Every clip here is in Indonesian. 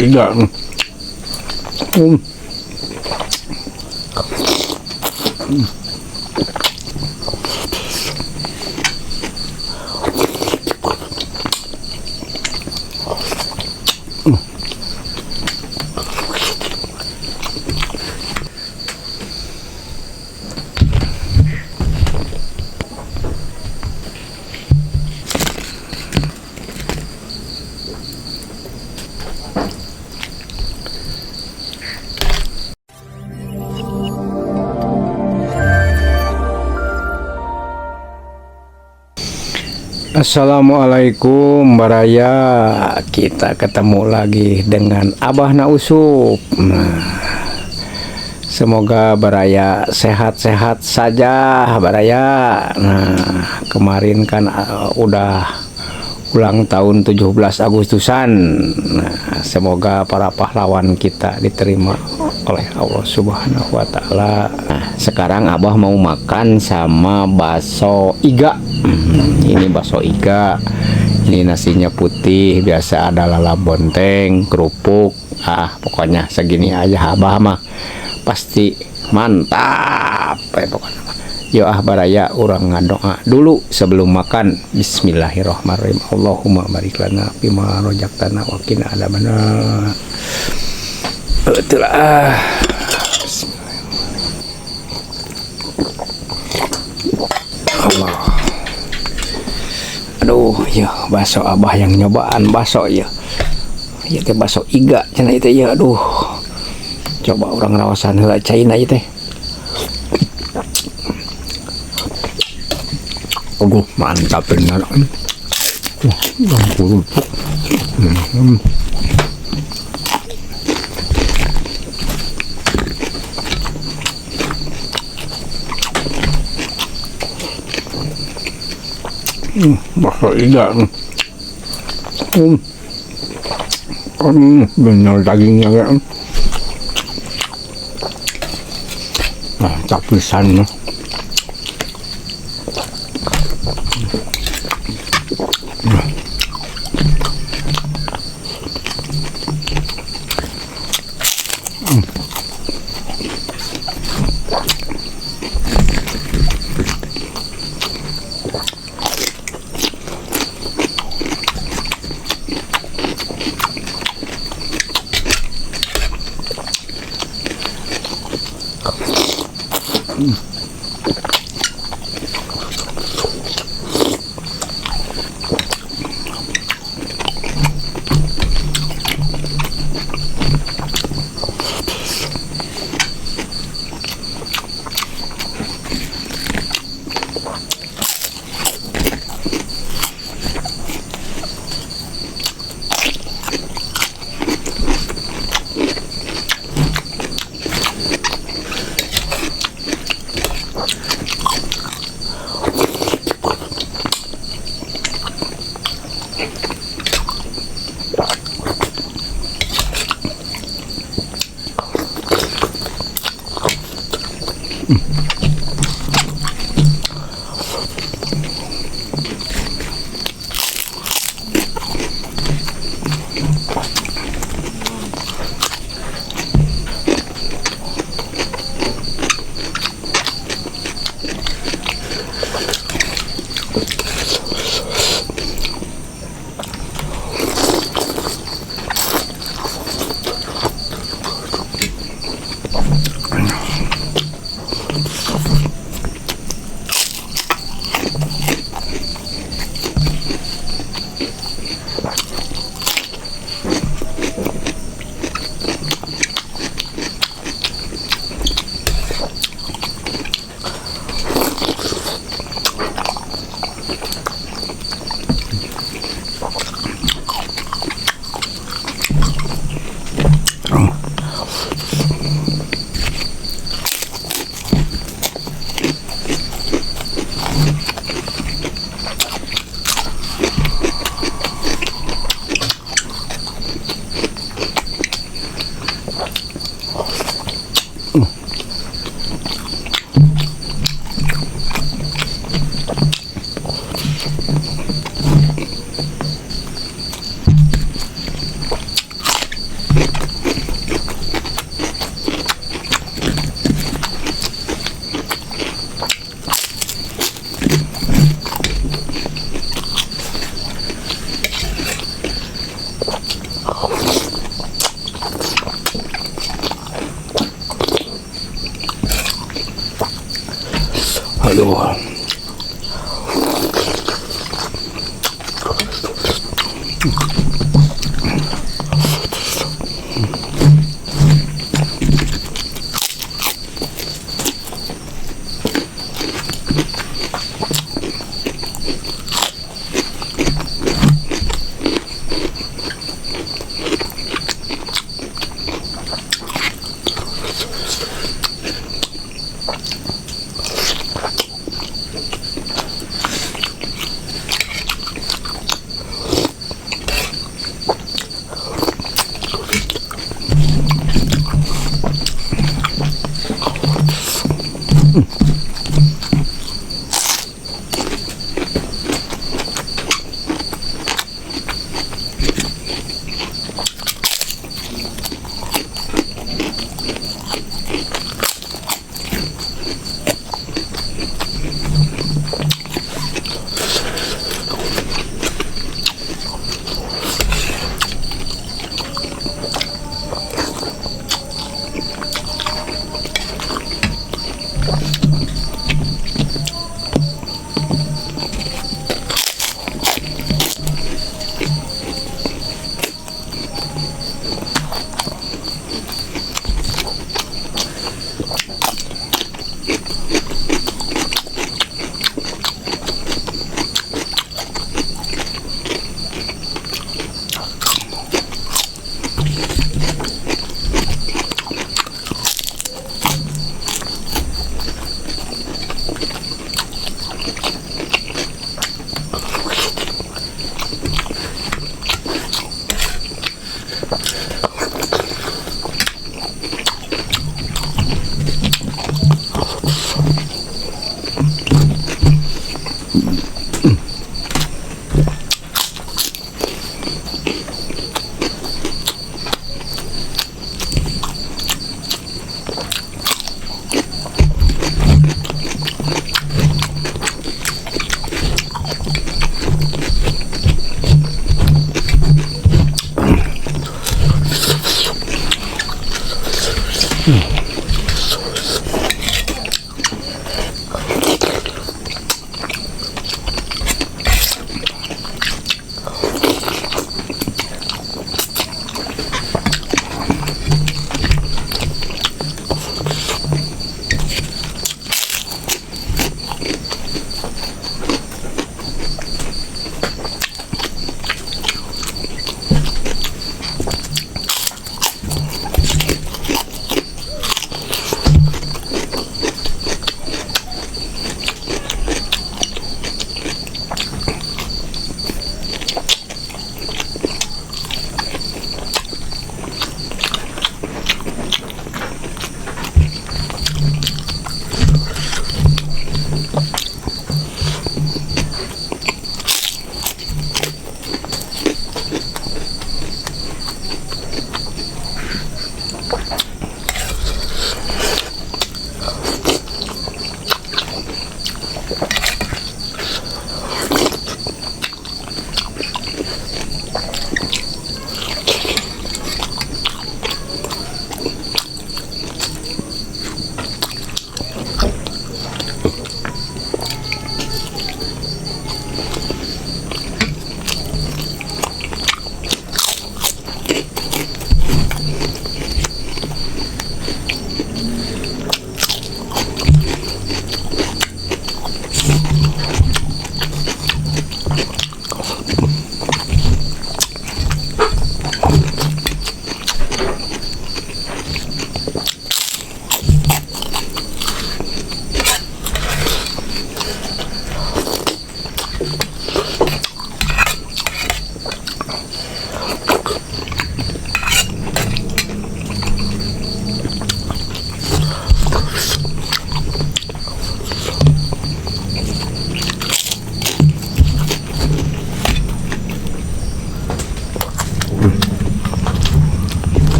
Iga. Assalamualaikum baraya, kita ketemu lagi dengan Abah Na Usup. Semoga baraya sehat-sehat saja baraya. Kemarin kan udah ulang tahun 17 Agustusan. Semoga para pahlawan kita diterima oleh Allah Subhanahu wa Ta'ala. Sekarang Abah mau makan sama bakso iga. Ini bakso iga, ini nasinya putih, biasa ada lalap bonteng, kerupuk, pokoknya segini aja Abah mah pasti mantap pokoknya. Yo baraya, urang ngadoa dulu sebelum makan. Bismillahirrahmanirrahim. Allahumma barik lana fima rojaktana wa qina adzabannar. Betul Allah. Aduh, ya bakso Abah yang nyobaan bakso ya. Ya teh bakso iga cenah itu ya. Aduh. Coba orang rawasan heula China ieu teh. Aduh, mantap benar. Bakso iga. Benar dagingnya kan. Mantap pisan. Aduh.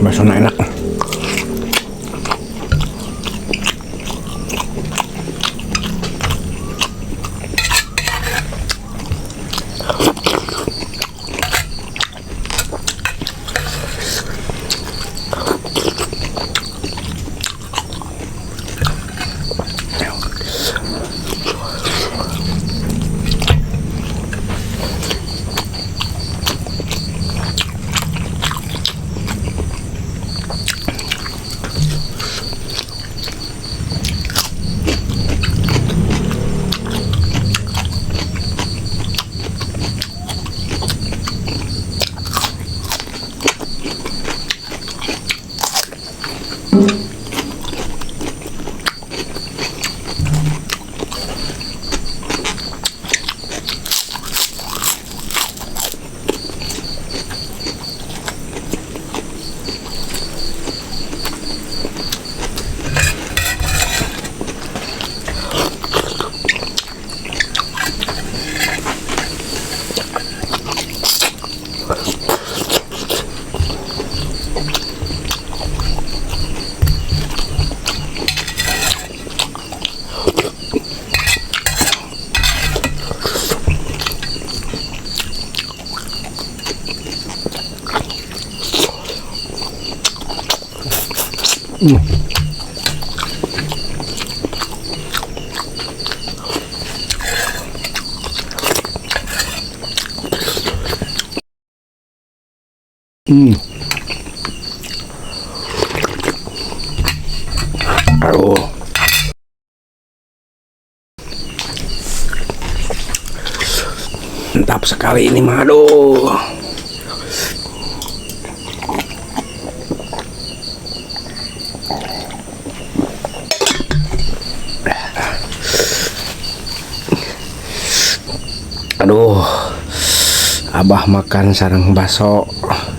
Bakso enak. Hmm. Hmm. Aduh. Mantap sekali ini mah, aduh. Aduh, abah makan sareng bakso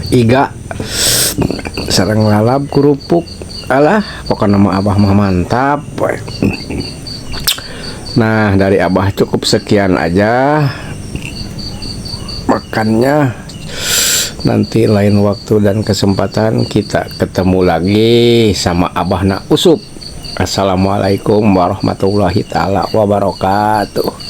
iga, sareng lalap kerupuk, alah pokoknya nama abah mah mantap. Nah, dari abah cukup sekian aja makannya. Nanti lain waktu dan kesempatan kita ketemu lagi sama abah na usup. Assalamualaikum warahmatullahi taala wabarakatuh.